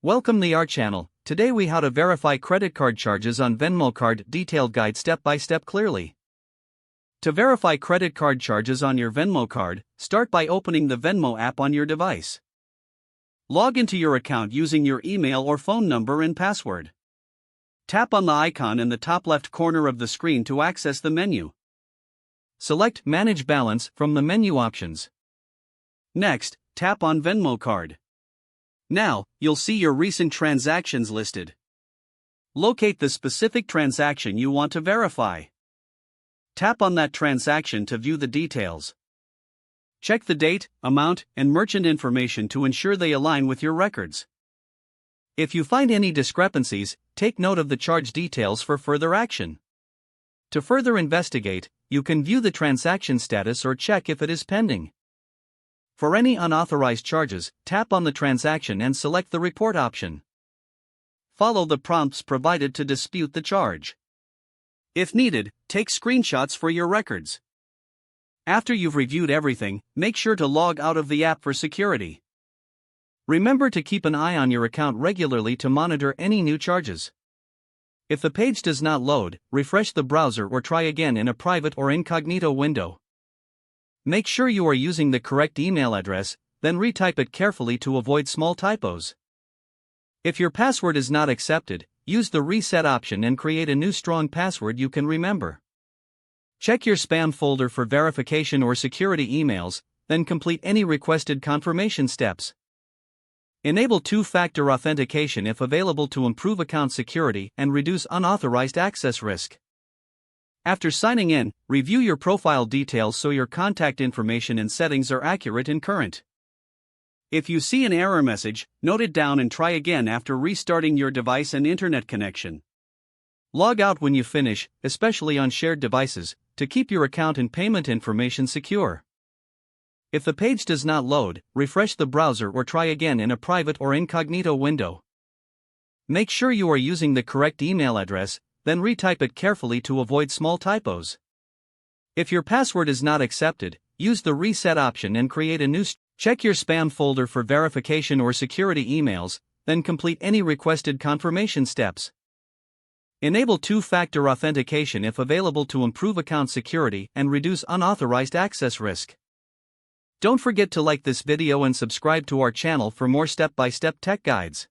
Welcome to our channel. Today we how to verify credit card charges on Venmo card detailed guide step by step clearly. To verify credit card charges on your Venmo card, start by opening the Venmo app on your device. Log into your account using your email or phone number and password. Tap on the icon in the top left corner of the screen to access the menu. Select Manage Balance from the menu options. Next, tap on Venmo card. Now, you'll see your recent transactions listed. Locate the specific transaction you want to verify. Tap on that transaction to view the details. Check the date, amount, and merchant information to ensure they align with your records. If you find any discrepancies, take note of the charge details for further action. To further investigate, you can view the transaction status or check if it is pending. For any unauthorized charges, tap on the transaction and select the report option. Follow the prompts provided to dispute the charge. If needed, take screenshots for your records. After you've reviewed everything, make sure to log out of the app for security. Remember to keep an eye on your account regularly to monitor any new charges. If the page does not load, refresh the browser or try again in a private or incognito window. Make sure you are using the correct email address, then retype it carefully to avoid small typos. If your password is not accepted, use the reset option and create a new strong password you can remember. Check your spam folder for verification or security emails, then complete any requested confirmation steps. Enable two-factor authentication if available to improve account security and reduce unauthorized access risk. After signing in, review your profile details so your contact information and settings are accurate and current. If you see an error message, note it down and try again after restarting your device and internet connection. Log out when you finish, especially on shared devices, to keep your account and payment information secure. If the page does not load, refresh the browser or try again in a private or incognito window. Make sure you are using the correct email address, then retype it carefully to avoid small typos. If your password is not accepted, use the reset option and create a new. Check your spam folder for verification or security emails, then complete any requested confirmation steps. Enable two-factor authentication if available to improve account security and reduce unauthorized access risk. Don't forget to like this video and subscribe to our channel for more step-by-step tech guides.